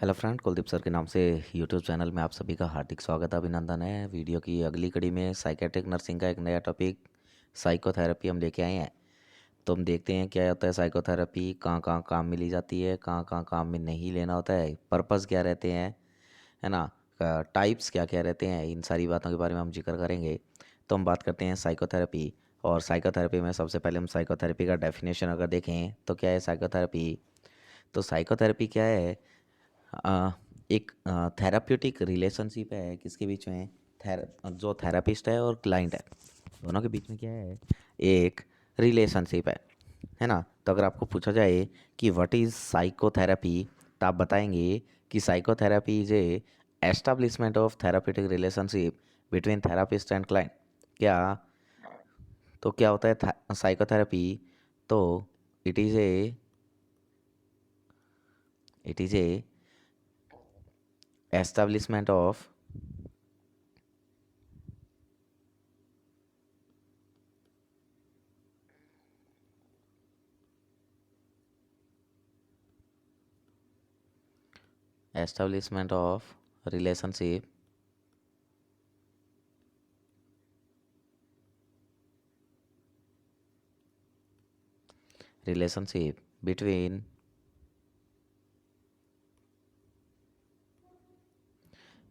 Hello friend, Kuldeep sir के नाम से यूट्यूब चैनल में आप सभी का हार्दिक स्वागत अभिनंदन है। वीडियो की अगली कड़ी में साइकेट्रिक नर्सिंग का एक नया टॉपिक साइकोथेरेपी हम लेके आए हैं। तो हम देखते हैं क्या होता है साइकोथेरेपी, कहाँ कहाँ काम में ली जाती है, कहाँ कहाँ काम में नहीं लेना होता है, पर्पस क्या रहते हैं, है ना, टाइप्स क्या क्या रहते हैं, इन सारी बातों के बारे में हम जिक्र करेंगे। तो हम बात करते हैं साइकोथेरेपी। और साइकोथेरेपी में सबसे पहले हम साइकोथेरेपी का डेफिनेशन अगर देखें तो क्या है साइकोथेरेपी। तो साइकोथेरेपी क्या है, अ, एक थेराप्यूटिक रिलेशनशिप है किसके बीच में, जो थेरापिस्ट है और क्लाइंट है, दोनों के बीच में क्या है, एक रिलेशनशिप है ना। तो अगर आपको पूछा जाए कि व्हाट इज़ साइकोथेरेपी, तो आप बताएंगे कि psychotherapy is a establishment of therapeutic relationship between therapist and client. क्या, तो क्या होता है साइकोथेरेपी। तो it is a it is a establishment of establishment of relationship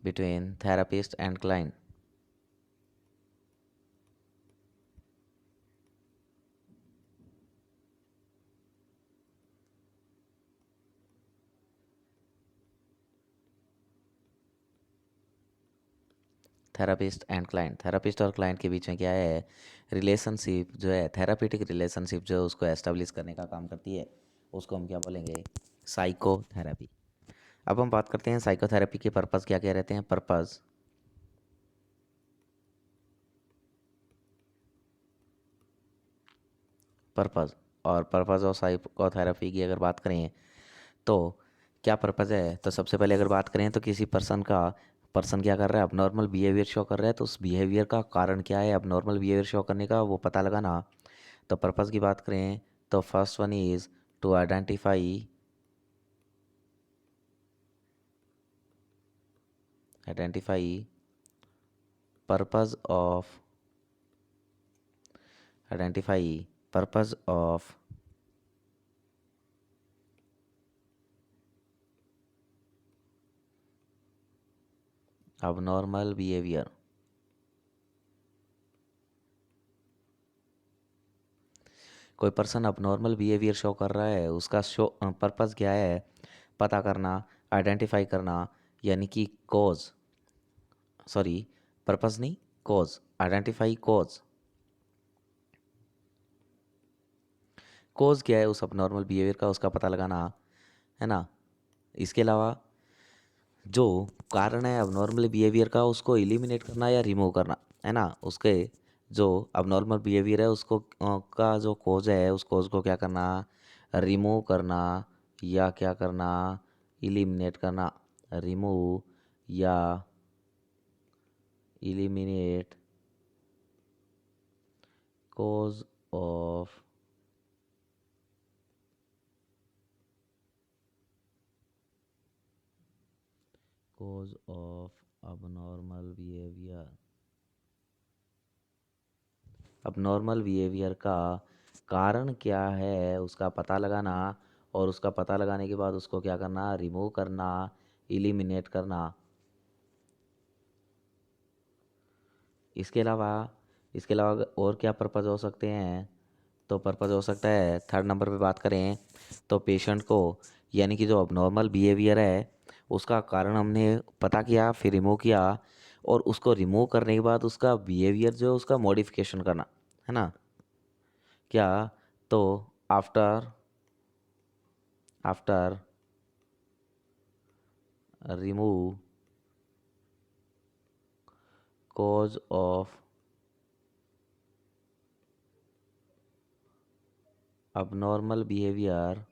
between therapist and client। Therapist और क्लाइंट के बीच में क्या है, रिलेशनशिप जो है, थेरापीटिक रिलेशनशिप जो है उसको एस्टेब्लिश करने का काम करती है, उसको हम क्या बोलेंगे, साइकोथेरेपी। अब हम बात करते हैं साइकोथेरेपी के पर्पस क्या क्या रहते हैं। पर्पस और पर्पस ऑफ साइकोथेरेपी की अगर बात करें तो क्या पर्पज़ है। तो सबसे पहले अगर बात करें तो किसी पर्सन क्या कर रहा है, अब नॉर्मल बिहेवियर शो कर रहा है, तो उस बिहेवियर का कारण क्या है, अब नॉर्मल बिहेवियर शो करने का वो पता लगाना। तो पर्पज़ की बात करें तो first one is to identify purpose of identify purpose of abnormal behaviour. कोई पर्सन abnormal बिहेवियर शो कर रहा है, उसका शो पर्पज़ क्या है, पता करना, आइडेंटिफाई करना, यानी कि कॉज, सॉरी, पर्पज़ नहीं, कॉज, आइडेंटिफाई कॉज। कॉज क्या है उस abnormal बिहेवियर का, उसका पता लगाना, है ना। इसके अलावा जो कारण है abnormal बिहेवियर का उसको एलिमिनेट करना या रिमूव करना, है ना। उसके जो abnormal बिहेवियर है उसको का जो कोज है उस कोज को क्या करना, रिमूव करना या क्या करना, एलिमिनेट करना, रिमूव या eliminate cause of abnormal behaviour. अब नॉर्मल बिहेवियर का कारण क्या है उसका पता लगाना, और उसका पता लगाने के बाद उसको क्या करना, रिमूव करना, इलिमिनेट करना। इसके अलावा और क्या पर्पज़ हो सकते हैं। तो पर्पज़ हो सकता है, थर्ड नंबर पे बात करें तो पेशेंट को, यानी कि जो अब नॉर्मल बिहेवियर है उसका कारण हमने पता किया, फिर रिमूव किया, और उसको रिमूव करने के बाद उसका बिहेवियर जो है उसका मॉडिफिकेशन करना, है ना। क्या, तो after after remove cause of abnormal behavior,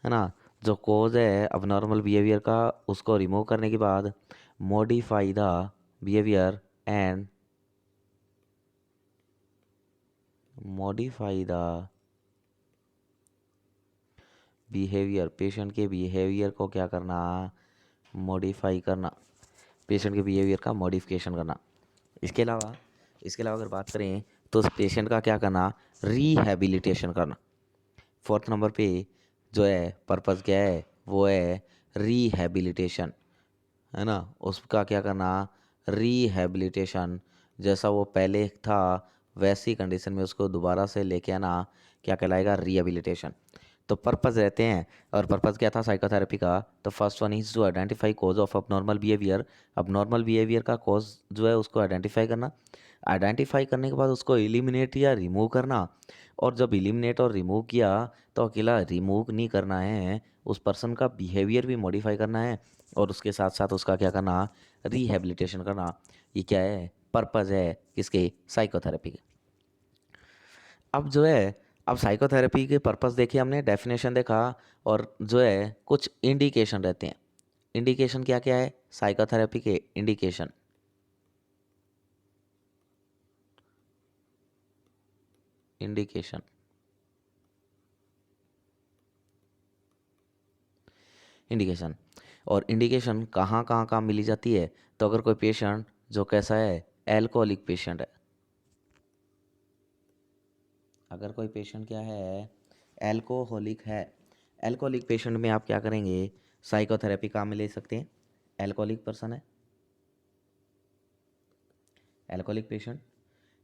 है ना। जो कोज है abnormal बिहेवियर का उसको रिमूव करने के बाद modify the behaviour and modify the behaviour, patient के बिहेवियर को क्या करना, मॉडिफाई करना, पेशेंट के बिहेवियर का मॉडिफिकेशन करना। इसके अलावा अगर बात करें तो उस पेशेंट का क्या करना, रिहैबिलिटेशन करना। फोर्थ नंबर पे जो है पर्पस क्या है, वो है रिहैबिलिटेशन, है ना। उसका क्या करना, रिहैबिलिटेशन, जैसा वो पहले था वैसी कंडीशन में उसको दोबारा से लेके आना, क्या कहलाएगा, रिहैबिलिटेशन। तो पर्पस रहते हैं, और पर्पस क्या था साइकोथेरेपी का, तो first one is to identify cause of abnormal behaviour. Abnormal behaviour का कॉज जो है उसको आइडेंटिफाई करना। आइडेंटिफाई करने के बाद उसको एलिमिनेट या रिमूव करना। और जब एलिमिनेट और रिमूव किया तो अकेला रिमूव नहीं करना है, उस पर्सन का बिहेवियर भी मॉडिफाई करना है, और उसके साथ साथ उसका क्या करना, रिहैबिलिटेशन करना। ये क्या है, पर्पस है किसके, साइकोथेरेपी के। अब जो है, अब साइकोथेरेपी के पर्पस देखे हमने, डेफिनेशन देखा, और जो है कुछ इंडिकेशन रहते हैं। इंडिकेशन क्या क्या है साइकोथेरेपी के, इंडिकेशन, इंडिकेशन, इंडिकेशन। और इंडिकेशन कहाँ कहाँ कहाँ मिली जाती है, तो अगर कोई पेशेंट जो कैसा है, एल्कोहलिक पेशेंट है, अगर कोई पेशेंट क्या है, एल्कोहलिक है, एल्कोहलिक पेशेंट में आप क्या करेंगे, साइकोथेरेपी काम में ले सकते हैं। एल्कोहलिक पर्सन है, एल्कोहलिक पेशेंट।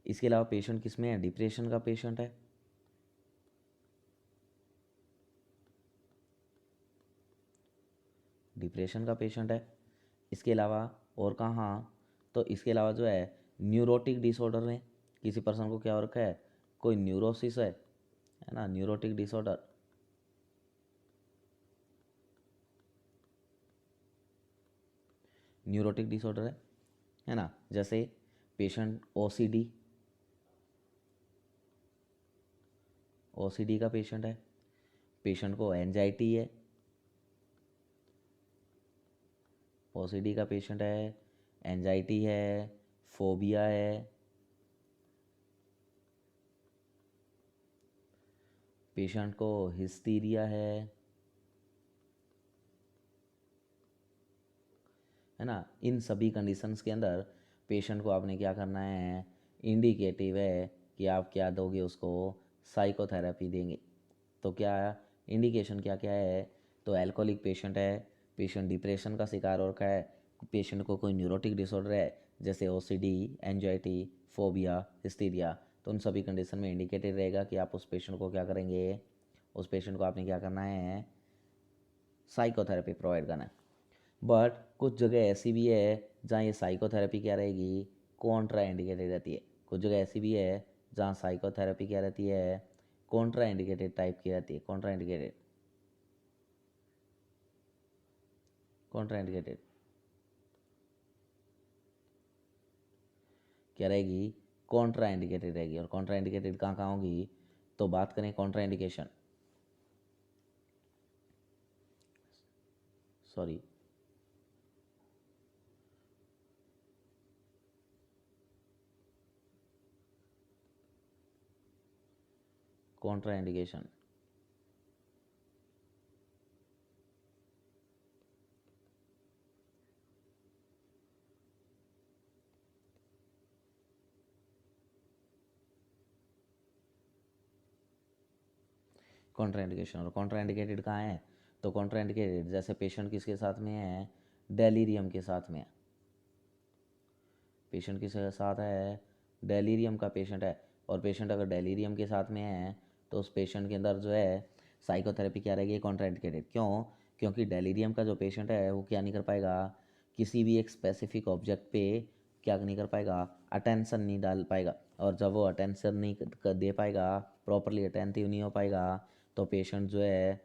इसके अलावा पेशेंट किस में है, डिप्रेशन का पेशेंट है, डिप्रेशन का पेशेंट है। इसके अलावा और कहाँ, तो इसके अलावा जो है न्यूरोटिक डिसऑर्डर है, किसी पर्सन को क्या हो रखा है, कोई न्यूरोसिस है ना, न्यूरोटिक डिसऑर्डर। न्यूरोटिक डिसऑर्डर है ना, जैसे पेशेंट ओसीडी, ओसीडी का पेशेंट है, पेशेंट को एंजाइटी है, ओसीडी का पेशेंट है, एंजाइटी है, फोबिया है, पेशेंट को हिस्टीरिया है ना। इन सभी कंडीशंस के अंदर पेशेंट को आपने क्या करना है, इंडिकेटिव है कि आप क्या दोगे उसको, साइकोथेरेपी देंगे। तो क्या इंडिकेशन क्या क्या है, तो एल्कोहलिक पेशेंट है, पेशेंट डिप्रेशन का शिकार हो रखा है, पेशेंट को कोई न्यूरोटिक डिसऑर्डर है जैसे ओसीडी, एंजाइटी, फोबिया, हिस्टीरिया, तो उन सभी कंडीशन में इंडिकेटेड रहेगा कि आप उस पेशेंट को क्या करेंगे, उस पेशेंट को आपने क्या करना है, साइकोथेरेपी प्रोवाइड करना है। बट कुछ जगह ऐसी भी है जहाँ ये साइकोथेरेपी क्या रहेगी, कॉन्ट्रा इंडिकेटेड रहती है। कुछ जगह ऐसी भी है जहाँ साइकोथेरेपी क्या रहती है, कॉन्ट्रा इंडिकेटेड टाइप की रहती है, कॉन्ट्रा इंडिकेटेड, कॉन्ट्रा इंडिकेटेड क्या रहेगी, कॉन्ट्रा इंडिकेटेड रहेगी। और कॉन्ट्रा इंडिकेटेड कहाँ कहाँ होगी, तो बात करें Contra indication, sorry, Contra indication, Contra indication. और कॉन्ट्रा इंडिकेटेड कहाँ है, तो कॉन्ट्रा इंडिकेटेड जैसे पेशेंट किसके साथ में है, डेलीरियम के साथ में है, पेशेंट किसके साथ है, डेलीरियम का पेशेंट है। और पेशेंट अगर डेलीरियम के साथ में है तो उस पेशेंट के अंदर जो है साइकोथेरेपी क्या रहेगी, कॉन्ट्राइंडिकेटेड। क्यों, क्योंकि डेलीरियम का जो पेशेंट है वो क्या नहीं कर पाएगा, किसी भी एक स्पेसिफिक ऑब्जेक्ट पे क्या नहीं कर पाएगा, अटेंशन नहीं डाल पाएगा। और जब वो अटेंशन नहीं दे पाएगा, प्रॉपरली अटेंटिव नहीं हो पाएगा, तो पेशेंट जो है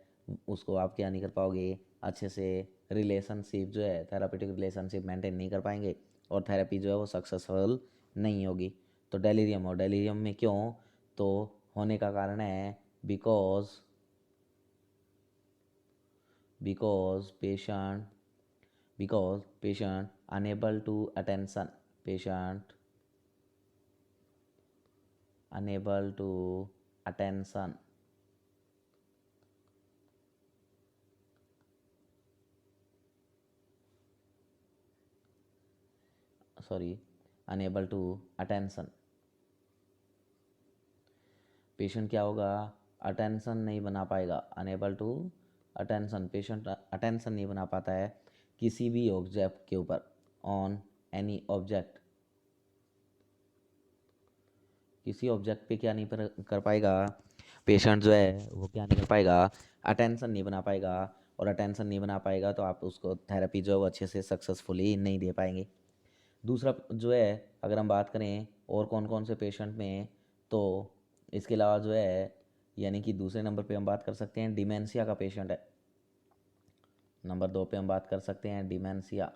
उसको आप क्या नहीं कर पाओगे, अच्छे से रिलेशनशिप जो है, थेरापेटिक रिलेशनशिप मेंटेन नहीं कर पाएंगे, और थेरेपी जो है वो सक्सेसफुल नहीं होगी। तो डेलीरियम, और डेलीरियम में क्यों, तो होने का कारण है because, because patient, because patient unable to attention, patient unable to attention, sorry, unable to attention. Patient क्या होगा, अटेंशन नहीं बना पाएगा, अनेबल टू अटेंशन, पेशेंट अटेंशन नहीं बना पाता है किसी भी ऑब्जेक्ट के ऊपर, ऑन एनी ऑब्जेक्ट, किसी ऑब्जेक्ट पे क्या नहीं कर पाएगा, पेशेंट जो है वो क्या नहीं कर पाएगा, अटेंशन नहीं बना पाएगा। और अटेंशन नहीं बना पाएगा तो आप उसको थेरेपी जो है वो अच्छे से सक्सेसफुली नहीं दे पाएंगे। दूसरा जो है, अगर हम बात करें और कौन कौन से पेशेंट में, तो इसके अलावा जो है, यानी कि दूसरे नंबर पे हम बात कर सकते हैं डिमेंशिया का पेशेंट है। नंबर 2 पे हम बात कर सकते हैं डिमेंशिया,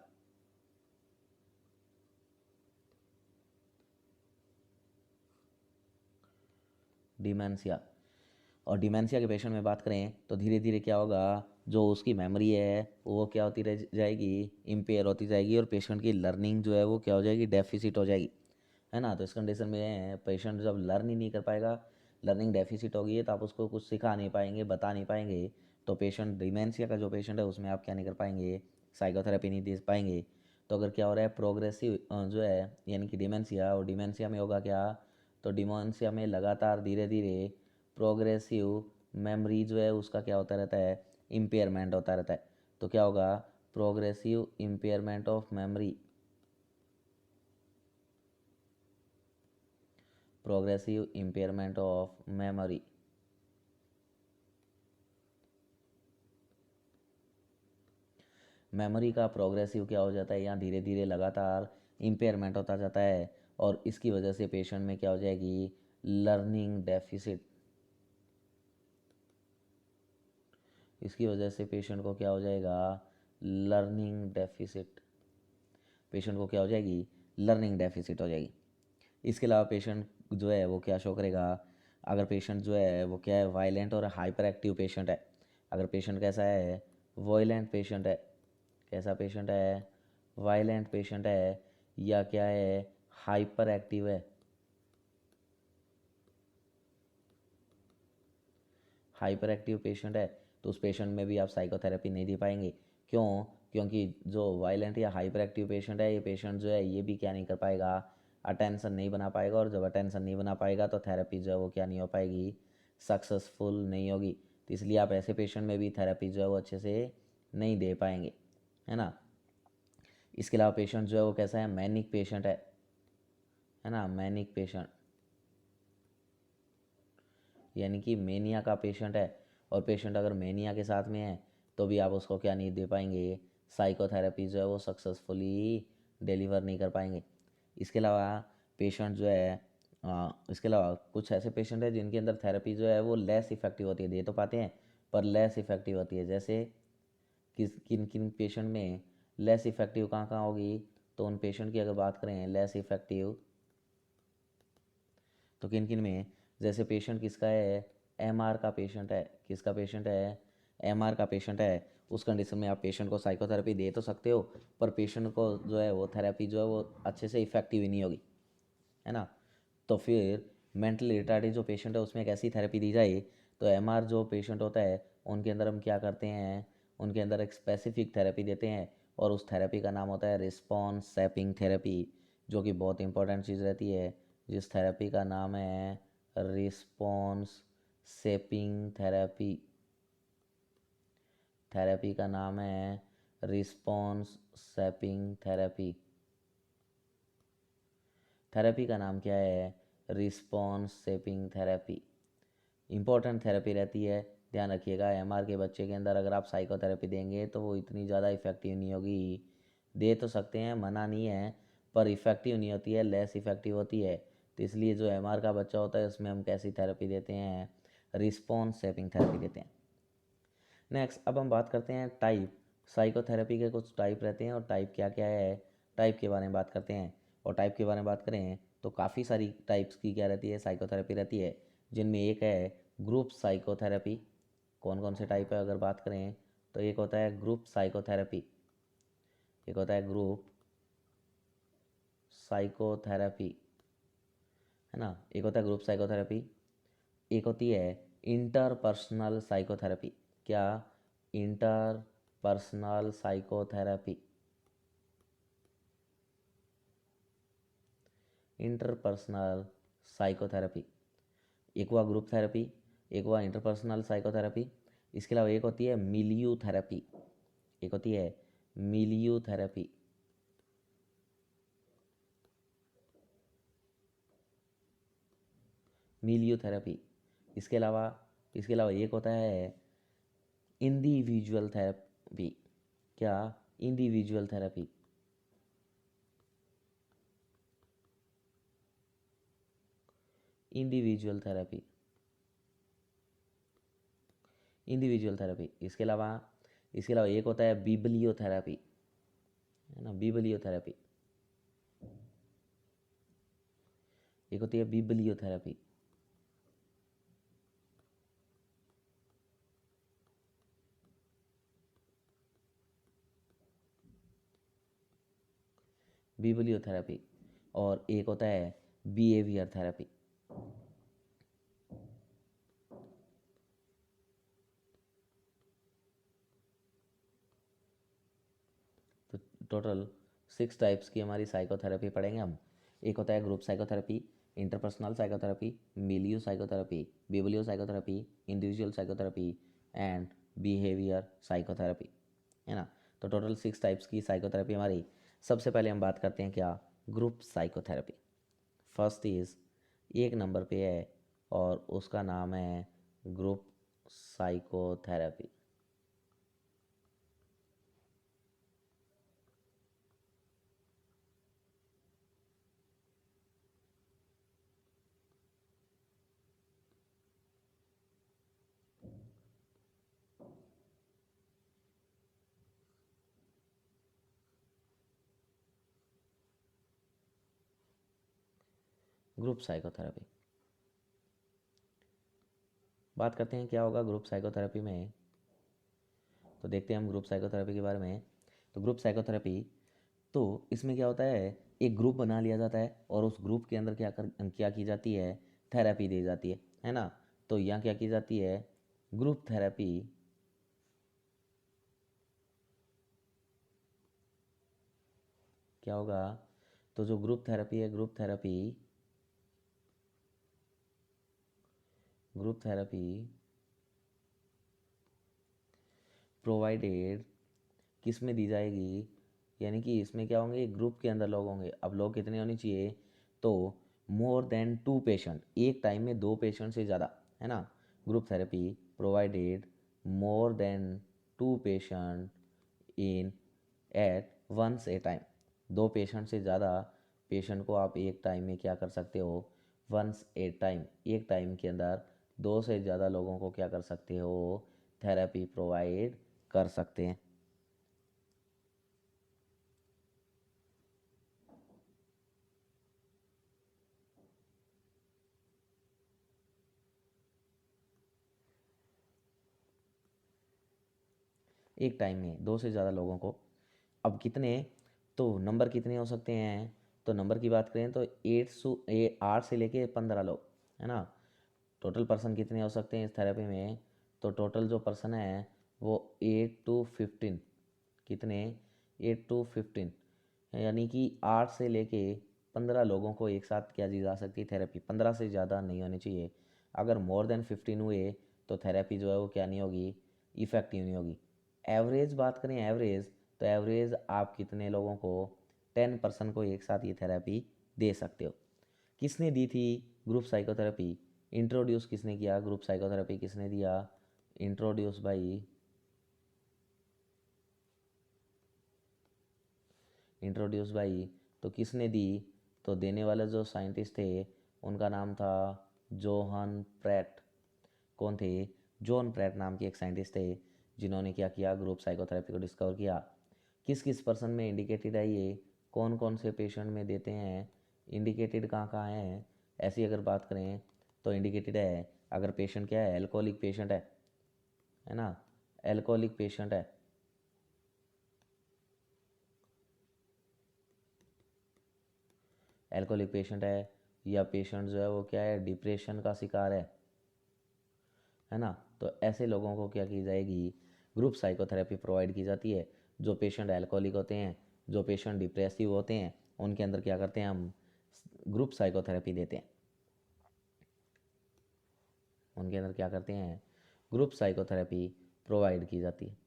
डिमेंशिया। और डिमेंशिया के पेशेंट में बात करें तो धीरे धीरे क्या होगा, जो उसकी मेमोरी है वो क्या होती रह जाएगी, इम्पेयर होती जाएगी, और पेशेंट की लर्निंग जो है वो क्या हो जाएगी, डेफिसिट हो जाएगी, है ना। तो इस कंडीशन में पेशेंट जब लर्न ही नहीं कर पाएगा, लर्निंग डेफिसिट होगी, तो आप उसको कुछ सिखा नहीं पाएंगे, बता नहीं पाएंगे, तो पेशेंट डिमेंशिया का जो पेशेंट है उसमें आप क्या नहीं कर पाएंगे, साइकोथेरेपी नहीं दे पाएंगे। तो अगर क्या हो रहा है, प्रोग्रेसिव जो है यानी कि डिमेंशिया, और डिमेंशिया में होगा क्या, तो डिमेंशिया में लगातार धीरे धीरे प्रोग्रेसिव मेमोरी जो है उसका क्या होता रहता है, इम्पेयरमेंट होता रहता है। तो क्या होगा, progressive impairment of memory, progressive impairment of memory. Memory का प्रोग्रेसिव क्या हो जाता है, यहाँ धीरे धीरे लगातार इम्पेयरमेंट होता जाता है, और इसकी वजह से पेशेंट में क्या हो जाएगी, लर्निंग डेफिसिट, इसकी वजह से पेशेंट को क्या हो जाएगा, लर्निंग डेफिसिट, पेशेंट को क्या हो जाएगी, लर्निंग डेफिसिट हो जाएगी। इसके अलावा पेशेंट जो है वो क्या शो करेगा, अगर पेशेंट जो है वो क्या है, वायलेंट और हाइपर एक्टिव पेशेंट है, अगर पेशेंट कैसा है, वायलेंट पेशेंट है, कैसा पेशेंट है, वायलेंट पेशेंट है, या क्या है, हाइपर एक्टिव है, हाइपर एक्टिव पेशेंट है, तो उस पेशेंट में भी आप साइकोथेरेपी नहीं दे पाएंगे। क्यों, क्योंकि जो वायलेंट या हाइपर एक्टिव पेशेंट है, ये पेशेंट जो है ये भी क्या नहीं कर पाएगा, अटेंशन नहीं बना पाएगा, और जब अटेंशन नहीं बना पाएगा तो थेरेपी जो है वो क्या नहीं हो पाएगी, सक्सेसफुल नहीं होगी। तो इसलिए आप ऐसे पेशेंट में भी थेरेपी जो है वो अच्छे से नहीं दे पाएंगे, है ना। इसके अलावा पेशेंट जो है वो कैसा है, मैनिक पेशेंट है ना, मैनिक पेशेंट, यानी कि मेनिया का पेशेंट है, और पेशेंट अगर मेनिया के साथ में है तो भी आप उसको क्या नहीं दे पाएंगे, साइकोथेरेपी जो है वो सक्सेसफुली डिलीवर नहीं कर पाएंगे। इसके अलावा पेशेंट जो है इसके अलावा कुछ ऐसे पेशेंट है जिनके अंदर थेरेपी जो है वो लेस इफ़ेक्टिव होती है, दे तो पाते हैं पर लेस इफ़ेक्टिव होती है। जैसे किन किन पेशेंट में लेस इफ़ेक्टिव कहाँ कहाँ होगी, तो उन पेशेंट की अगर बात करें लेस इफ़ेक्टिव, तो किन किन में, जैसे पेशेंट किसका है, एमआर का पेशेंट है, किसका पेशेंट है, एमआर का पेशेंट है। उस कंडीशन में आप पेशेंट को साइकोथेरेपी दे तो सकते हो, पर पेशेंट को जो है वो थेरेपी जो है वो अच्छे से इफेक्टिव ही नहीं होगी, है ना। तो फिर मेंटली रिटार्डेड जो पेशेंट है उसमें एक ऐसी थेरेपी दी जाए, तो एमआर जो पेशेंट होता है उनके अंदर हम क्या करते हैं, उनके अंदर एक स्पेसिफिक थेरेपी देते हैं, और उस थेरेपी का नाम होता है रिस्पॉन्स सैपिंग थेरेपी, जो कि बहुत इंपॉर्टेंट चीज़ रहती है, जिस थेरेपी का नाम है रिस्पॉन्स सेपिंग थेरेपी, थेरेपी का नाम है रिस्पॉन्स सेपिंग थेरेपी, थेरेपी का नाम क्या है, रिस्पॉन्स सेपिंग थेरेपी। इंपॉर्टेंट थेरेपी रहती है, ध्यान रखिएगा। एमआर के बच्चे के अंदर अगर आप साइकोथेरेपी देंगे तो वो इतनी ज़्यादा इफ़ेक्टिव नहीं होगी, दे तो सकते हैं, मना नहीं है, पर इफ़ेक्टिव नहीं होती है, लेस इफ़ेक्टिव होती है। तो इसलिए जो एमआर का बच्चा होता है उसमें हम कैसी थेरेपी देते हैं, रिस्पॉन्स सेपिंग थेरेपी देते हैं। नेक्स्ट अब हम बात करते हैं टाइप, साइकोथेरेपी के कुछ टाइप रहते हैं, और टाइप क्या क्या है, टाइप के बारे में बात करते हैं। और टाइप के बारे में बात करें तो काफ़ी सारी टाइप्स की क्या रहती है, साइकोथेरेपी रहती है, जिनमें एक है ग्रुप साइकोथेरेपी। कौन कौन से टाइप है अगर बात करें, तो एक होता है ग्रुप साइकोथेरेपी, एक होता है ग्रुप साइकोथेरेपी, है है ना। एक होता है ग्रुप साइकोथेरेपी, एक होती है इंटरपर्सनल साइकोथेरेपी। क्या? Interpersonal psychotherapy. इंटरपर्सनल साइकोथेरेपी, एक हुआ ग्रुप थेरेपी, एक हुआ इंटरपर्सनल साइकोथेरेपी। इसके अलावा एक होती है मिलियू थेरेपी, एक होती है मिलियू थेरेपी। Milieu therapy. इसके अलावा एक होता है इंडिविजुअल थेरेपी। क्या? Individual therapy. Individual therapy, individual therapy. इसके अलावा एक होता है बिब्लियोथेरेपी, है ना, बिब्लियोथेरेपी। एक होती है बिब्लियोथेरेपी। बिब्लियोथेरेपी। और एक होता है बिहेवियर थेरेपी। तो टोटल 6 टाइप्स की हमारी साइकोथेरेपी पढ़ेंगे हम। एक होता है group psychotherapy, interpersonal psychotherapy, milieu psychotherapy, biblio psychotherapy, individual psychotherapy and behaviour psychotherapy, है ना। तो टोटल 6 टाइप्स की साइकोथेरेपी हमारी। सबसे पहले हम बात करते हैं क्या? Group psychotherapy. फर्स्ट इज, एक नंबर पे है और उसका नाम है ग्रुप साइकोथेरेपी। ग्रुप साइकोथेरेपी, बात करते हैं क्या होगा ग्रुप साइकोथेरेपी में। तो देखते हैं हम ग्रुप साइकोथेरेपी के बारे में। तो ग्रुप साइकोथेरेपी, तो इसमें क्या होता है, एक ग्रुप बना लिया जाता है और उस ग्रुप के अंदर क्या की जाती है, थेरेपी दी जाती है ना। तो यहाँ क्या की जाती है, ग्रुप थेरेपी। क्या होगा, तो जो ग्रुप थेरेपी है, ग्रुप थेरेपी प्रोवाइडेड किस में दी जाएगी, यानी कि इसमें क्या होंगे, ग्रुप के अंदर लोग होंगे। अब लोग कितने होने चाहिए, तो मोर देन 2 पेशेंट, एक टाइम में 2 पेशेंट से ज़्यादा, है ना। Group therapy provided more than 2 patient in at once a time. 2 patient से ज़्यादा पेशेंट को आप एक टाइम में क्या कर सकते हो, वंस ए टाइम, एक टाइम के अंदर 2 से ज़्यादा लोगों को क्या कर सकते हो, थेरेपी प्रोवाइड कर सकते हैं। एक टाइम में 2 से ज़्यादा लोगों को। अब कितने, तो नंबर कितने हो सकते हैं, तो नंबर की बात करें तो 8 से लेके 15 लोग, है ना। टोटल पर्सन कितने हो सकते हैं इस थेरेपी में, तो टोटल जो पर्सन है वो 8 to 15, कितने, 8 to 15, यानी कि 8 से लेके 15 लोगों को एक साथ क्या दी जा सकती है, थेरेपी। 15 से ज़्यादा नहीं होनी चाहिए। अगर मोर देन 15 हुए तो थेरेपी जो है वो क्या नहीं होगी, इफ़ेक्टिव नहीं होगी। एवरेज बात करें, एवरेज, तो एवरेज आप कितने लोगों को, 10 पर्सन को एक साथ ये थेरेपी दे सकते हो। किसने दी थी ग्रुप साइकोथेरेपी, इंट्रोड्यूस किसने किया, ग्रुप साइकोथेरेपी किसने दिया, इंट्रोड्यूस भाई, इंट्रोड्यूस भाई, तो किसने दी, तो देने वाले जो साइंटिस्ट थे उनका नाम था जोहन प्रैट। कौन थे, जॉन प्रैट नाम के एक साइंटिस्ट थे जिन्होंने क्या किया, ग्रुप साइकोथेरेपी को डिस्कवर किया। किस किस पर्सन में इंडिकेटेड है ये, कौन कौन से पेशेंट में देते हैं, इंडिकेटेड कहाँ कहाँ है, ऐसी अगर बात करें तो इंडिकेटेड है अगर पेशेंट क्या है, एल्कोहलिक पेशेंट है ना, एल्कोहलिक पेशेंट है, एल्कोहलिक पेशेंट है, या पेशेंट जो है वो क्या है, डिप्रेशन का शिकार है ना, तो ऐसे लोगों को क्या की जाएगी, ग्रुप साइकोथेरेपी प्रोवाइड की जाती है। जो पेशेंट अल्कोहलिक होते हैं, जो पेशेंट डिप्रेसिव होते हैं, उनके अंदर क्या करते हैं हम, ग्रुप साइकोथेरेपी देते हैं। उनके अंदर क्या करते हैं, ग्रुप साइकोथेरेपी प्रोवाइड की जाती है।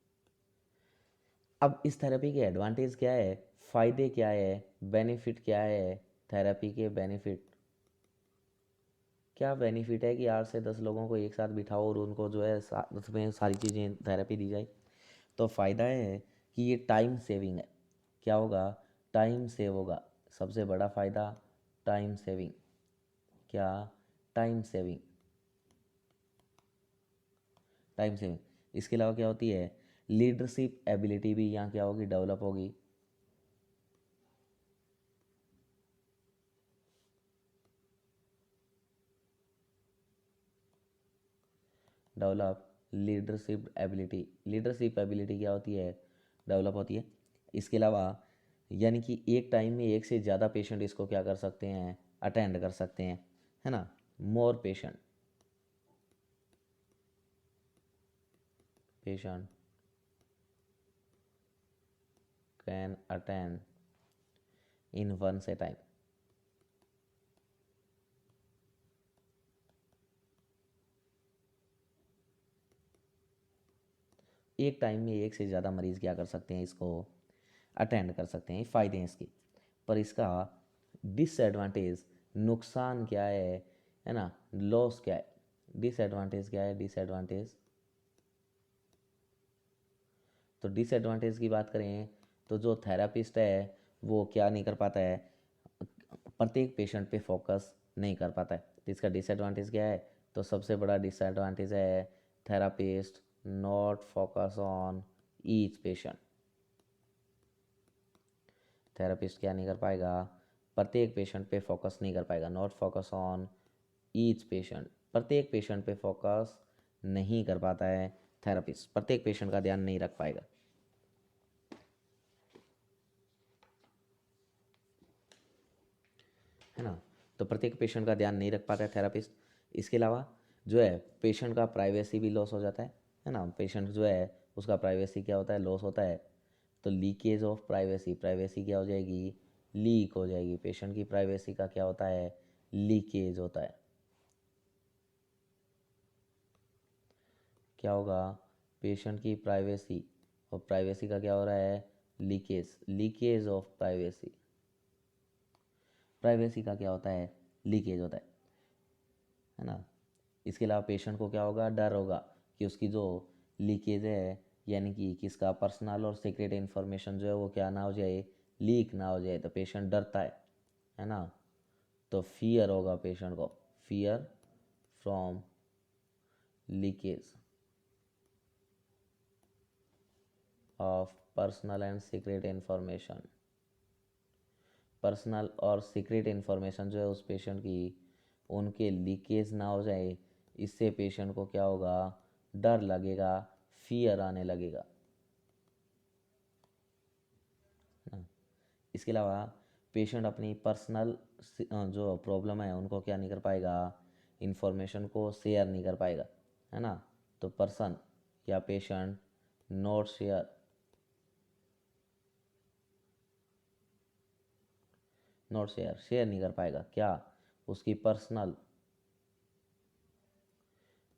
अब इस थेरेपी के एडवांटेज क्या है, फ़ायदे क्या है, बेनिफिट क्या है, थेरेपी के बेनिफिट क्या, बेनिफिट है कि 8 से 10 लोगों को एक साथ बिठाओ और उनको जो है साथ में सारी चीज़ें थेरेपी दी जाए। तो फ़ायदा है कि ये टाइम सेविंग है। क्या होगा, टाइम सेव होगा। सबसे बड़ा फ़ायदा टाइम सेविंग। क्या, टाइम सेविंग, टाइम सेविंग। इसके अलावा क्या होती है, लीडरशिप एबिलिटी भी यहाँ क्या होगी, डेवलप होगी। Develop leadership ability. Leadership ability क्या होती है, डेवलप होती है। इसके अलावा यानी कि एक टाइम में एक से ज़्यादा पेशेंट इसको क्या कर सकते हैं, अटेंड कर सकते हैं, है ना। More patient patient can attend in once a time. एक टाइम में एक से ज़्यादा मरीज़ क्या कर सकते हैं, इसको अटेंड कर सकते हैं। ये फ़ायदे हैं इसके। पर इसका डिसएडवांटेज, नुकसान क्या है ना, लॉस क्या है, डिसएडवांटेज क्या है, डिसएडवांटेज। तो डिसएडवांटेज की बात करें तो जो थेरापिस्ट है वो क्या नहीं कर पाता है, प्रत्येक पेशेंट पे फोकस नहीं कर पाता है। तो इसका डिसएडवांटेज क्या है, तो सबसे बड़ा डिसएडवांटेज है therapist not focus on each patient. Therapist क्या नहीं कर पाएगा, प्रत्येक पेशेंट पे फोकस नहीं कर पाएगा। Not focus on each patient, प्रत्येक पेशेंट पे फोकस नहीं कर पाता है थेरापिस्ट, प्रत्येक पेशेंट का ध्यान नहीं रख पाएगा, है ना। तो प्रत्येक पेशेंट का ध्यान नहीं रख पाता है थेरापिस्ट। इसके अलावा जो है पेशेंट का प्राइवेसी भी लॉस हो जाता है ना। पेशेंट जो है उसका प्राइवेसी क्या होता है, लॉस होता है। तो लीकेज ऑफ प्राइवेसी, प्राइवेसी क्या हो जाएगी, लीक हो जाएगी। पेशेंट की प्राइवेसी का क्या होता है, लीकेज होता है। क्या होगा, पेशेंट की प्राइवेसी, और प्राइवेसी का क्या हो रहा है, leakage, leakage of privacy. Privacy का क्या होता है, लीकेज होता है ना। इसके अलावा पेशेंट को क्या होगा, डर होगा कि उसकी जो लीकेज है, यानी कि किसका पर्सनल और सीक्रेट इन्फॉर्मेशन जो है वो क्या ना हो जाए, लीक ना हो जाए। तो पेशेंट डरता है ना। तो फियर होगा पेशेंट को, fear from leakage of personal and secret information. Personal और सीक्रेट इन्फॉर्मेशन जो है उस पेशेंट की, उनके लीकेज ना हो जाए, इससे पेशेंट को क्या होगा, डर लगेगा, फियर आने लगेगा ना। इसके अलावा पेशेंट अपनी पर्सनल जो प्रॉब्लम है उनको क्या नहीं कर पाएगा, इन्फॉर्मेशन को शेयर नहीं कर पाएगा, है ना। तो पर्सन या patient not share, not share, share नहीं कर पाएगा क्या, उसकी पर्सनल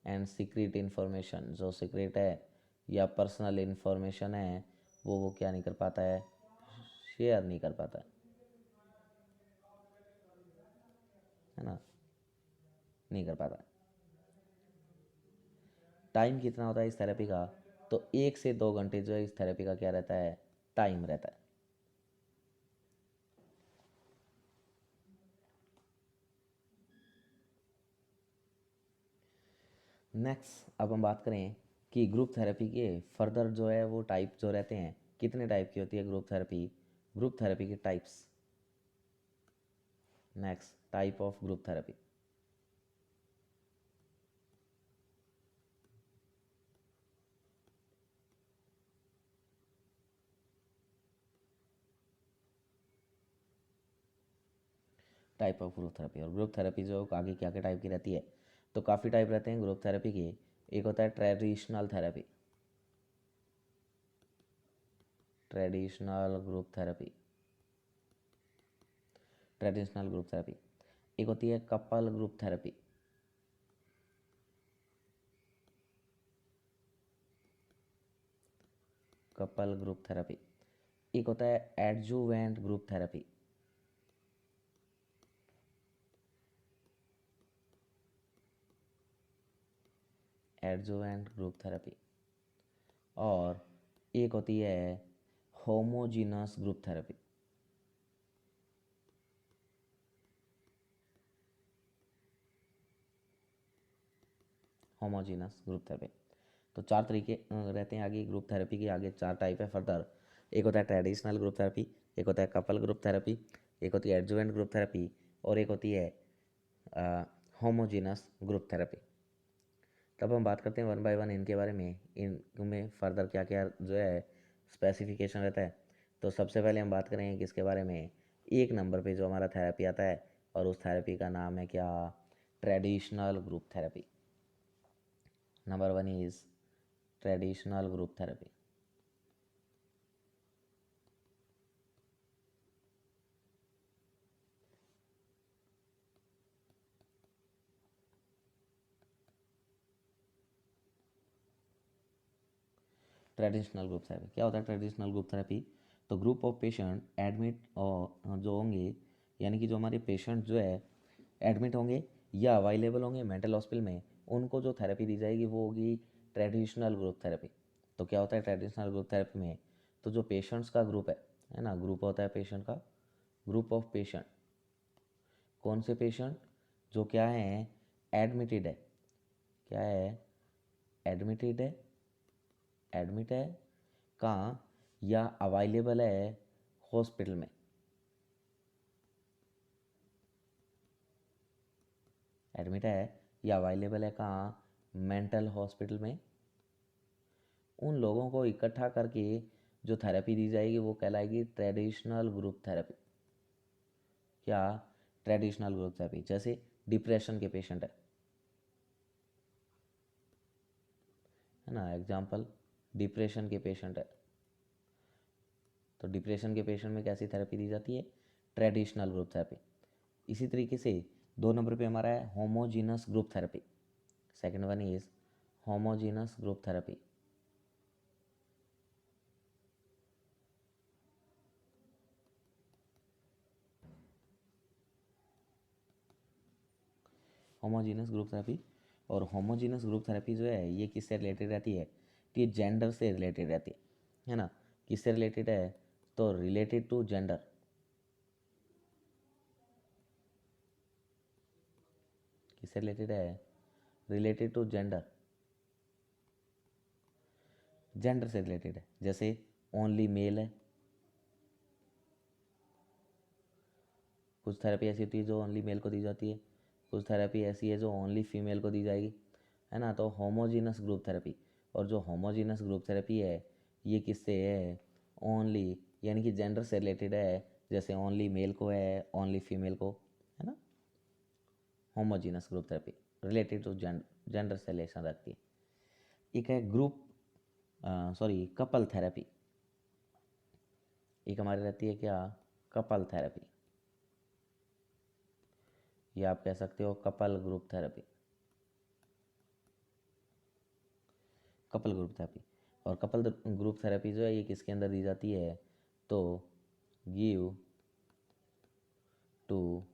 एंड सीक्रेट इन्फॉर्मेशन, जो सीक्रेट है या पर्सनल इन्फॉर्मेशन है वो क्या नहीं कर पाता है, शेयर नहीं कर पाता है ना, नहीं कर पाता। टाइम कितना होता है इस थेरेपी का, तो 1 से 2 घंटे जो है इस थेरेपी का क्या रहता है, टाइम रहता है। नेक्स्ट अब हम बात करें कि ग्रुप थेरेपी के फर्दर जो है वो टाइप जो रहते हैं, कितने टाइप की होती है ग्रुप थेरेपी, ग्रुप थेरेपी के types. Next, type of group therapy. Type of group therapy. और ग्रुप थेरेपी जो आगे क्या क्या टाइप की रहती है, तो काफ़ी टाइप रहते हैं ग्रुप थेरेपी के। एक होता है traditional therapy, traditional group therapy, traditional group therapy. एक होती है couple group therapy, couple group therapy. एक होता है adjuvant group therapy, adjuvant group therapy. और एक होती है homogeneous group therapy, homogeneous group therapy. तो चार तरीके रहते हैं आगे ग्रुप थेरेपी के, आगे चार टाइप है फर्दर। एक होता है ट्रेडिशनल ग्रुप थेरेपी, एक होता है कपल ग्रुप थेरेपी, एक होती है एडजुवेंट ग्रुप थेरेपी, और एक होती है होमोजीनस ग्रुप थेरेपी। तब हम बात करते हैं वन बाय वन इनके बारे में, इनमें फर्दर क्या क्या जो है स्पेसिफिकेशन रहता है। तो सबसे पहले हम बात करेंगे किसके बारे में, एक नंबर पे जो हमारा थेरेपी आता है, और उस थेरेपी का नाम है क्या, traditional group therapy. Number one is traditional group therapy. Traditional group therapy क्या होता है, ट्रेडिशनल ग्रुप थेरेपी, तो ग्रुप ऑफ पेशेंट एडमिट और जो होंगे, यानी कि जो हमारे पेशेंट जो है एडमिट होंगे या अवेलेबल होंगे मेंटल हॉस्पिटल में, उनको जो थेरेपी दी जाएगी वो होगी ट्रेडिशनल ग्रुप थेरेपी। तो क्या होता है ट्रेडिशनल ग्रुप थेरेपी में, तो जो पेशेंट्स का ग्रुप है ना, ग्रुप होता है पेशेंट का, ग्रुप ऑफ पेशेंट, कौन से पेशेंट जो क्या है एडमिटेड है, क्या है एडमिटेड है, एडमिट है कहाँ, या अवेलेबल है हॉस्पिटल में, एडमिट है या अवेलेबल है कहाँ, मेंटल हॉस्पिटल में, उन लोगों को इकट्ठा करके जो थेरेपी दी जाएगी वो कहलाएगी ट्रेडिशनल ग्रुप थेरेपी। क्या, ट्रेडिशनल ग्रुप थेरेपी। जैसे डिप्रेशन के पेशेंट है ना, एग्जाम्पल डिप्रेशन के पेशेंट है, तो डिप्रेशन के पेशेंट में कैसी थेरेपी दी जाती है, ट्रेडिशनल ग्रुप थेरेपी। इसी तरीके से दो नंबर पे हमारा है homogeneous group therapy. Second one is homogeneous group therapy. Homogeneous group therapy, और होमोजीनस ग्रुप थेरेपी जो है ये किससे रिलेटेड रहती है, तो ये जेंडर से रिलेटेड रहती है ना। किससे रिलेटेड है, तो रिलेटेड टू जेंडर, किससे रिलेटेड है, रिलेटेड टू जेंडर, जेंडर से रिलेटेड है। जैसे ओनली मेल है, कुछ थेरेपी ऐसी होती है जो ओनली मेल को दी जाती है, कुछ थेरेपी ऐसी है जो ओनली फीमेल को दी जाएगी, है ना। तो होमोजीनस ग्रुप थेरेपी, और जो होमोजीनस ग्रुप थेरेपी है ये किससे है, ओनली, यानी कि जेंडर से रिलेटेड है, जैसे ओनली मेल को है, ओनली फीमेल को, है ना। Homogeneous group therapy related to gender से रिलेशन रखती है। एक है ग्रुप सॉरी कपल थेरेपी, एक हमारी रहती है क्या, कपल थेरेपी, या आप कह सकते हो couple group therapy, couple group therapy. और कपल ग्रुप थेरेपी जो है ये किसके अंदर दी जाती है, तो give to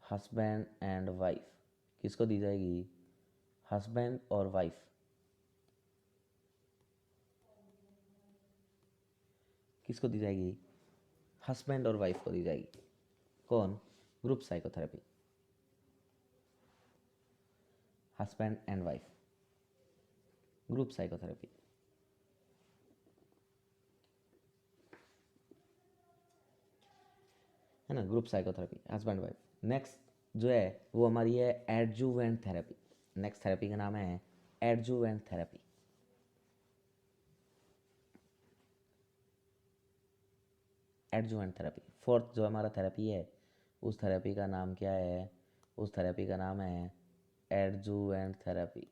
husband and wife, किसको दी जाएगी, हस्बैंड और वाइफ, किसको दी जाएगी, हस्बैंड और वाइफ को दी जाएगी। कौन, group psychotherapy, husband and wife, group psychotherapy, है ना, group psychotherapy husband wife. Next जो है वो हमारी है एडजुवेंट थेरेपी। नेक्स्ट थेरेपी का नाम है adjuvant therapy. Adjuvant therapy fourth जो हमारा थेरेपी है उस थेरेपी का नाम क्या है? उस थेरेपी का नाम है एडजुवेंट थेरेपी।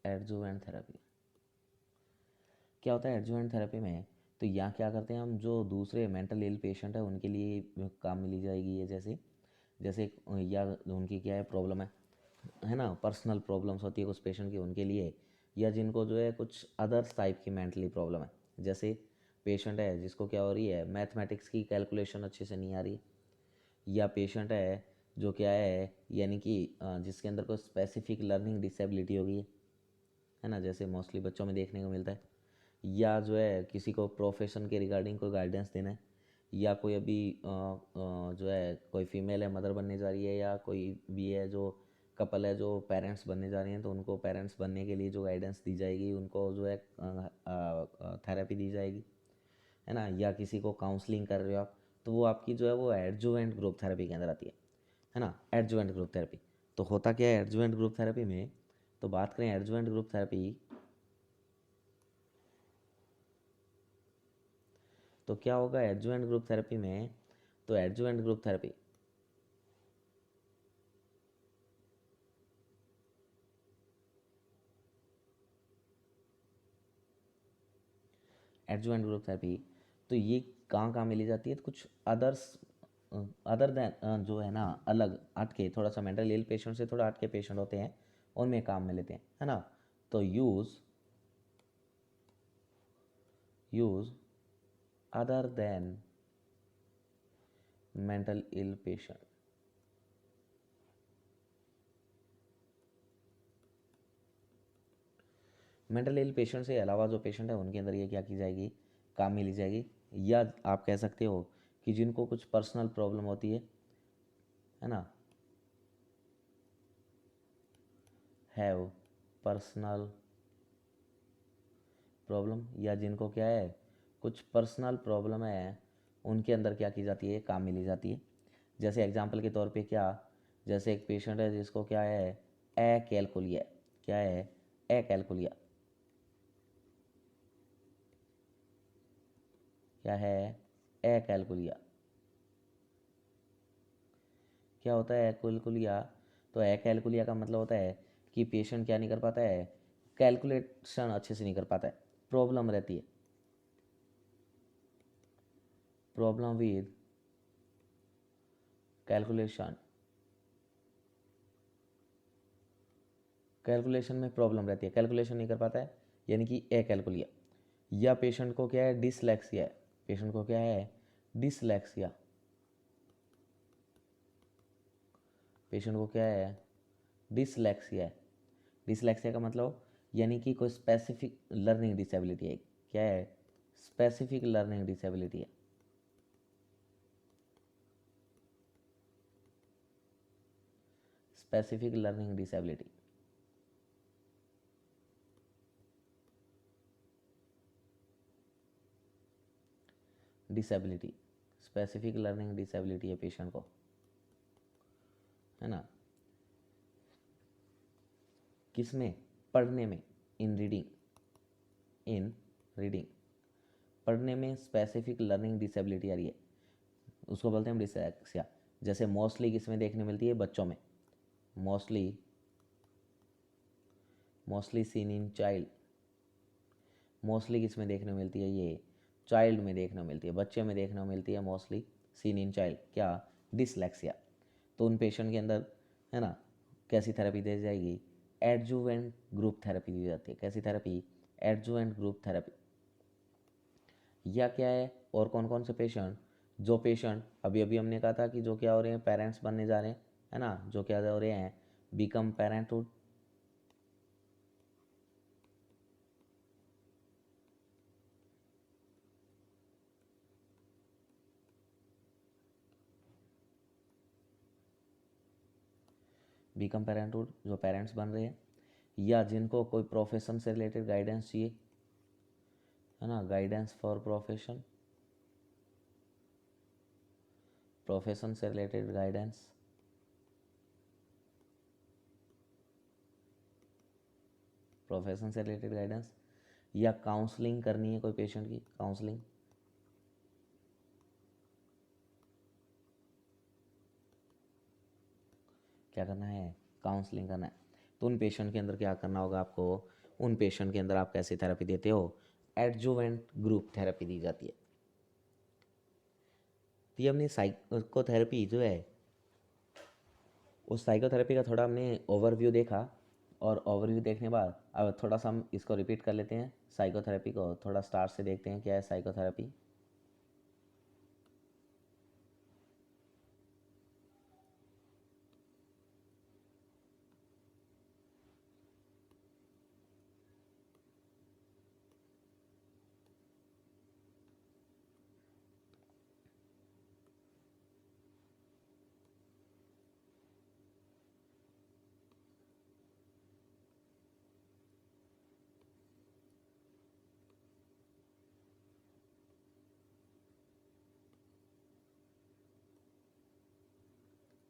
एडजुवेंट थेरेपी क्या होता है एडजुवेंट थेरेपी में? तो यहाँ क्या करते हैं हम, जो दूसरे मेंटल इल पेशेंट है उनके लिए काम मिली जाएगी ये, जैसे जैसे या उनकी क्या है प्रॉब्लम है ना, पर्सनल प्रॉब्लम्स होती है उस पेशेंट की, उनके लिए, या जिनको जो है कुछ अदर्स टाइप की मेंटली प्रॉब्लम है। जैसे पेशेंट है जिसको क्या हो रही है, मैथमेटिक्स की कैलकुलेशन अच्छे से नहीं आ रही, या पेशेंट है जो क्या है यानी कि जिसके अंदर कोई स्पेसिफिक लर्निंग डिसेबिलिटी होगी, है ना, जैसे मोस्टली बच्चों में देखने को मिलता है, या जो है किसी को प्रोफेशन के रिगार्डिंग कोई गाइडेंस देना है, या कोई अभी जो है कोई फीमेल है मदर बनने जा रही है, या कोई भी है जो कपल है जो पेरेंट्स बनने जा रहे हैं, तो उनको पेरेंट्स बनने के लिए जो गाइडेंस दी जाएगी, उनको जो है थेरेपी दी जाएगी, है ना, या किसी को काउंसलिंग कर रहे हो आप, तो वो आपकी जो है वो एडजुवेंट ग्रुप थेरेपी के अंदर आती है ना, एडजुवेंट ग्रुप थेरेपी। तो होता क्या है एडजुवेंट ग्रुप थेरेपी में? तो बात करें एडजुवेंट ग्रुप थेरेपी, तो क्या होगा एडजुवेंट ग्रुप थेरेपी में? तो adjuvant group therapy, adjuvant group therapy तो ये कहाँ कहाँ मिली जाती है? तो कुछ अदर्स, अदर देन जो है ना, अलग हट के, थोड़ा सा मेंटल इल पेशेंट से थोड़ा हट के पेशेंट होते हैं, उनमें काम में लेते हैं, है ना। तो use other than mental ill patient. Mental ill patient से अलावा जो पेशेंट है उनके अंदर ये क्या की जाएगी, काम में ली जाएगी, या आप कह सकते हो कि जिनको कुछ पर्सनल प्रॉब्लम होती है ना, हैव पर्सनल प्रॉब्लम, या जिनको क्या है कुछ पर्सनल प्रॉब्लम है, उनके अंदर क्या की जाती है, काम में ली जाती है। जैसे एग्जांपल के तौर पे क्या, जैसे एक पेशेंट है जिसको क्या है ए कैलकुलिया, क्या है ए कैलकुलिया, क्या है ए कैलकुलिया, क्या होता है कैलकुलिया? तो ए कैलकुलिया का मतलब होता है कि पेशेंट क्या नहीं कर पाता है, कैलकुलेशन अच्छे से नहीं कर पाता है, प्रॉब्लम रहती है, प्रॉब्लम विद कैलकुलेशन, कैलकुलेशन में प्रॉब्लम रहती है, कैलकुलेशन नहीं कर पाता है, यानी कि ए कैलकुलिया। या पेशेंट को क्या है डिसलेक्सिया है, पेशेंट को क्या है डिसलेक्सिया, पेशेंट को क्या है डिसलेक्सिया है। डिसलेक्सिया का मतलब यानी कि कोई स्पेसिफिक लर्निंग डिसेबिलिटी है, क्या है स्पेसिफिक लर्निंग डिसेबिलिटी है, specific learning disability, disability, specific learning disability है पेशेंट को, है ना, किसमें, पढ़ने में, इन रीडिंग, इन रीडिंग, पढ़ने में स्पेसिफिक लर्निंग डिसेबिलिटी आ रही है, उसको बोलते हैं हम डिसलेक्सिया। जैसे मोस्टली किसमें देखने मिलती है, बच्चों में, mostly, mostly seen in child, mostly किस में देखने को मिलती है, ये चाइल्ड में देखने को मिलती है, बच्चे में देखने को मिलती है मोस्टली सीन इन चाइल्ड, क्या डिसलेक्सिया। तो उन पेशेंट के अंदर, है ना, कैसी थेरेपी दी जाएगी, एडजुवेंट ग्रुप थेरेपी दी जाती है। कैसी थेरेपी, एडजुवेंट ग्रुप थेरेपी। या क्या है, और कौन कौन से पेशेंट, जो पेशेंट अभी अभी हमने कहा था कि जो क्या हो रहे हैं पेरेंट्स बनने जा रहे हैं, है ना, जो क्या हो रहे हैं बिकम पेरेंटहुड, बिकम पेरेंटहुड जो पेरेंट्स बन रहे हैं, या जिनको कोई प्रोफेशन से रिलेटेड गाइडेंस चाहिए, है ना, गाइडेंस फॉर प्रोफेशन, प्रोफेशन से रिलेटेड गाइडेंस, प्रोफेशन से रिलेटेड गाइडेंस, या काउंसलिंग करनी है कोई पेशेंट की, काउंसलिंग, क्या करना है, काउंसलिंग करना है। तो उन पेशेंट के अंदर क्या करना होगा आपको, उन पेशेंट के अंदर आप कैसी थेरेपी देते हो, एडजुवेंट ग्रुप थेरेपी दी जाती है। तो ये हमने साइकोथेरेपी जो है, उस साइकोथेरेपी का थोड़ा हमने ओवरव्यू देखा, और ओवरव्यू देखने के बाद अब थोड़ा सा हम इसको रिपीट कर लेते हैं, साइकोथेरेपी को थोड़ा स्टार्ट से देखते हैं क्या है साइकोथेरेपी।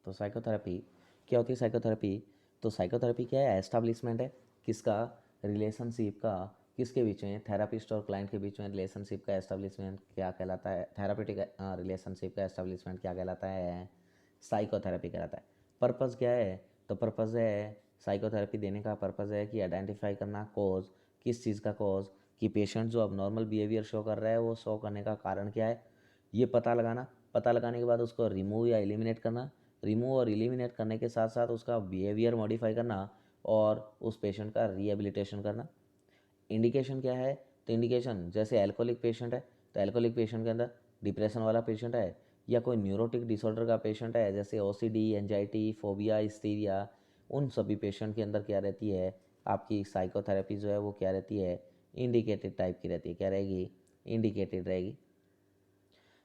तो साइकोथेरेपी क्या होती है, साइकोथेरेपी, तो साइकोथेरेपी क्या है, एस्टैब्लिशमेंट है किसका, रिलेशनशिप का, किसके बीच में, थेरापिस्ट और क्लाइंट के बीच में रिलेशनशिप का एस्टैब्लिशमेंट क्या कहलाता है, थेरापेटिक रिलेशनशिप का एस्टैब्लिशमेंट क्या कहलाता है, साइकोथेरेपी कहलाता है। पर्पज़ क्या है, तो पर्पज़ है, साइकोथेरेपी देने का पर्पज़ है कि आइडेंटिफाई करना कॉज, किस चीज़ का कॉज, कि पेशेंट जो अब नॉर्मल बिहेवियर शो कर रहा है वो शो करने का कारण क्या है, ये पता लगाना, पता लगाने के बाद उसको रिमूव या एलिमिनेट करना, रिमूव और एलिमिनेट करने के साथ साथ उसका बिहेवियर मॉडिफाई करना, और उस पेशेंट का रिहेबिलिटेशन करना। इंडिकेशन क्या है, तो इंडिकेशन जैसे एल्कोहलिक पेशेंट है, तो एल्कोहलिक पेशेंट के अंदर, डिप्रेशन वाला पेशेंट है, या कोई न्यूरोटिक डिसऑर्डर का पेशेंट है जैसे ओसीडी, एंजाइटी, फोबिया, हिस्टीरिया, उन सभी पेशेंट के अंदर क्या रहती है, आपकी साइकोथेरेपी जो है वो क्या रहती है, इंडिकेटेड टाइप की रहती है, क्या रहेगी, इंडिकेटेड रहेगी।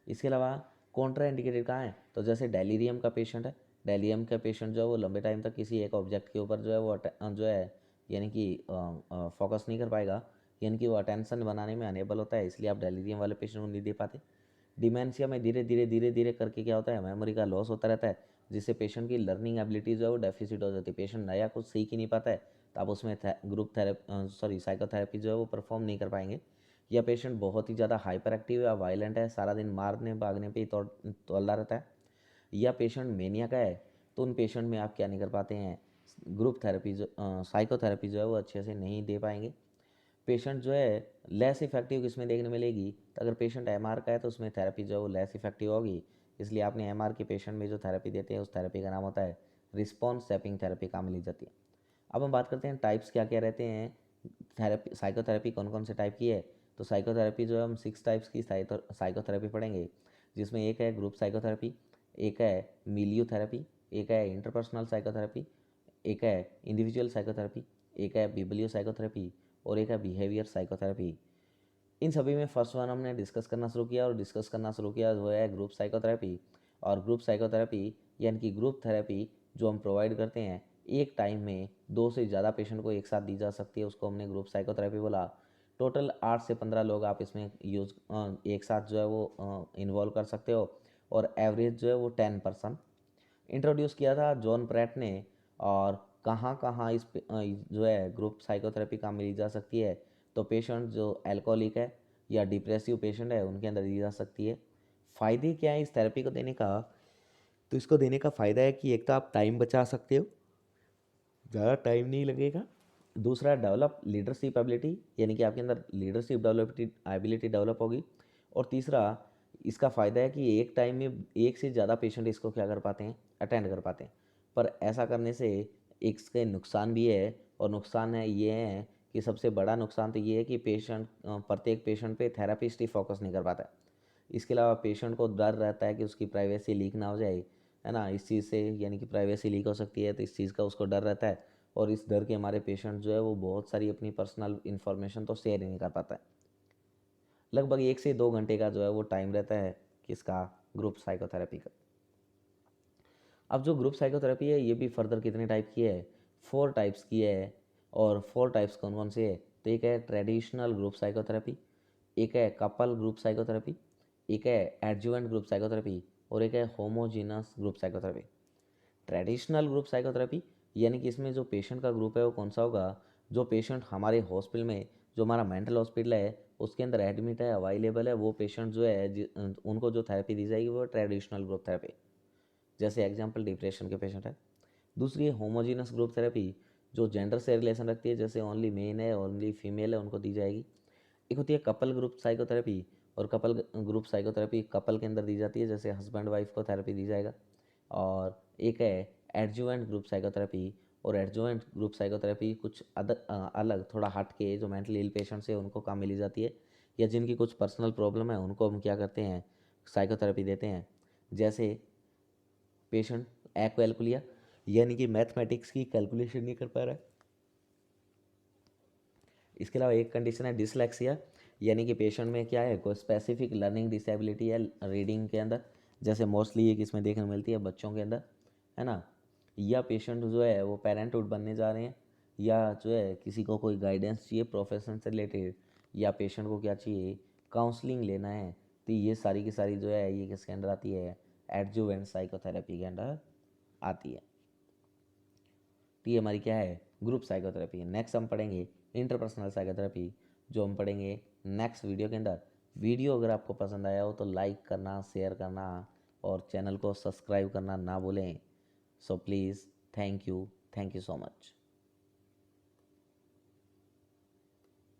इसके अलावा कॉन्ट्रा इंडिकेटेड कहाँ है, तो जैसे डेलीरियम का पेशेंट है, डेलीरियम का पेशेंट जो है वो लंबे टाइम तक किसी एक ऑब्जेक्ट के ऊपर जो है वो जो है यानी कि फोकस नहीं कर पाएगा, यानी कि वो अटेंशन बनाने में अनेबल होता है, इसलिए आप डेलीरियम वाले पेशेंट को नहीं दे पाते। डिमेंशिया में धीरे धीरे करके क्या होता है, मेमोरी का लॉस होता रहता है, जिससे पेशेंट की लर्निंग एबिलिटी जो है वो डेफिसिट हो जाती है, पेशेंट नया कुछ सीख ही नहीं पाता है, तो आप उसमें ग्रुप थेरेपी साइकोथेरेपी जो है वो परफॉर्म नहीं कर पाएंगे। या पेशेंट बहुत ही ज़्यादा हाइपर एक्टिव या वायलेंट है, सारा दिन मारने भागने पे ही तोड़ा रहता है, या पेशेंट मेनिया का है, तो उन पेशेंट में आप क्या नहीं कर पाते हैं, ग्रुप थेरेपी जो साइकोथेरेपी जो है वो अच्छे से नहीं दे पाएंगे। पेशेंट जो है लेस इफेक्टिव किसमें देखने मिलेगी, तो अगर पेशेंट एमआर का है तो उसमें थेरेपी जो है वो लेस इफेक्टिव होगी, इसलिए आपने एमआर के पेशेंट में जो थेरेपी देते हैं उस थेरेपी का नाम होता है रिस्पॉन्स सेपिंग थेरेपी, काम मिली जाती है। अब हम बात करते हैं टाइप्स क्या क्या रहते हैं, थेरेपी साइकोथेरेपी कौन कौन से टाइप की है, तो साइकोथेरेपी जो है हम 6 टाइप्स की साइकोथेरेपी पढ़ेंगे, जिसमें एक है ग्रुप साइकोथेरेपी, एक है मिलियो थेरेपी, एक है इंटरपर्सनल साइकोथेरेपी, एक है इंडिविजुअल साइकोथेरेपी, एक है बिबलियो साइकोथेरेपी, और एक है बिहेवियर साइकोथेरेपी। इन सभी में फर्स्ट वन हमने डिस्कस करना शुरू किया, और डिस्कस करना शुरू किया वो है ग्रुप साइकोथेरेपी। और ग्रुप साइकोथेरेपी यानी कि ग्रुप थेरेपी जो हम प्रोवाइड करते हैं, एक टाइम में 2 से ज़्यादा पेशेंट को एक साथ दी जा सकती है, उसको हमने ग्रुप साइकोथेरेपी बोला। टोटल 8 से 15 लोग आप इसमें एक साथ जो है वो इन्वॉल्व कर सकते हो, और एवरेज जो है वो 10 पर्सन। इंट्रोड्यूस किया था जॉन प्रैट ने, और कहाँ कहाँ जो है ग्रुप साइकोथेरेपी काम में ली जा सकती है, तो पेशेंट जो अल्कोहलिक है या डिप्रेसिव पेशेंट है उनके अंदर दी जा सकती है। फ़ायदे क्या है इस थेरेपी को देने का, तो इसको देने का फ़ायदा है कि एक तो आप टाइम बचा सकते हो, ज़्यादा टाइम नहीं लगेगा। दूसरा, डेवलप लीडरशिप एबिलिटी, यानी कि आपके अंदर लीडरशिप एबिलिटी डेवलप होगी। और तीसरा, इसका फ़ायदा है कि एक टाइम में एक से ज़्यादा पेशेंट इसको क्या कर पाते हैं, अटेंड कर पाते हैं। पर ऐसा करने से एक इसके नुकसान भी है, और नुकसान है ये है कि सबसे बड़ा नुकसान तो ये है कि प्रत्येक पेशेंट पे थेरापिस्ट ही फोकस नहीं कर पाता है। इसके अलावा पेशेंट को डर रहता है कि उसकी प्राइवेसी लीक ना हो जाए, है ना, इस चीज़ से, यानी कि प्राइवेसी लीक हो सकती है, तो इस चीज़ का उसको डर रहता है, और इस डर के हमारे पेशेंट जो है वो बहुत सारी अपनी पर्सनल इन्फॉर्मेशन तो शेयर ही नहीं कर पाता है। लगभग 1 से 2 घंटे का जो है वो टाइम रहता है किसका, ग्रुप साइकोथेरेपी का। अब जो ग्रुप साइकोथेरेपी है ये भी फर्दर कितने टाइप की है, 4 टाइप्स की है। और 4 टाइप्स कौन कौन से है, तो एक है ट्रेडिशनल ग्रुप साइकोथेरेपी, एक है कपल ग्रुप साइकोथेरेपी, एक है एडजुवेंट ग्रुप साइकोथेरेपी, और एक है homogeneous group psychotherapy. Traditional group psychotherapy यानी कि इसमें जो पेशेंट का ग्रुप है वो कौन सा होगा, जो पेशेंट हमारे हॉस्पिटल में, जो हमारा मेंटल हॉस्पिटल है उसके अंदर एडमिट है, अवेलेबल है, वो पेशेंट जो है उनको जो थेरेपी दी जाएगी वो ट्रेडिशनल ग्रुप थेरेपी, जैसे एग्जांपल डिप्रेशन के पेशेंट है। दूसरी है होमोजीनस ग्रुप थेरेपी, जो जेंडर से रिलेशन रखती है, जैसे ओनली मेन है ओनली फीमेल है उनको दी जाएगी। एक होती है कपल ग्रुप साइकोथेरेपी, और कपल ग्रुप साइकोथेरेपी कपल के अंदर दी जाती है, जैसे हस्बैंड वाइफ को थेरेपी दी जाएगा। और एक है एडजुवेंट ग्रुप साइकोथेरेपी, और एडजुवेंट ग्रुप साइकोथेरेपी कुछ अलग थोड़ा हट के जो मेंटली इल पेशेंट्स है उनको काम मिली जाती है, या जिनकी कुछ पर्सनल प्रॉब्लम है उनको हम क्या करते हैं, साइकोथेरेपी देते हैं। जैसे पेशेंट एक्वेलकुलिया, यानी कि मैथमेटिक्स की कैलकुलेशन नहीं कर पा रहा है। इसके अलावा एक कंडीशन है डिसलेक्सिया, यानी कि पेशेंट में क्या है, कोई स्पेसिफिक लर्निंग डिसेबिलिटी है रीडिंग के अंदर, जैसे मोस्टली एक इसमें देखने मिलती है बच्चों के अंदर, है ना। या पेशेंट जो है वो पेरेंटहुड बनने जा रहे हैं, या जो है किसी को कोई गाइडेंस चाहिए प्रोफेशन से रिलेटेड, या पेशेंट को क्या चाहिए, काउंसलिंग लेना है, तो ये सारी की सारी जो है ये किसके अंडर आती है, एडजुवेंट साइकोथेरेपी के अंडर आती है। तो ये हमारी क्या है, ग्रुप साइकोथेरेपी। नेक्स्ट हम पढ़ेंगे इंटरपर्सनल साइकोथेरेपी, जो हम पढ़ेंगे नेक्स्ट वीडियो के अंदर। वीडियो अगर आपको पसंद आया हो तो लाइक करना, शेयर करना और चैनल को सब्सक्राइब करना ना भूलें। So please, thank you so much.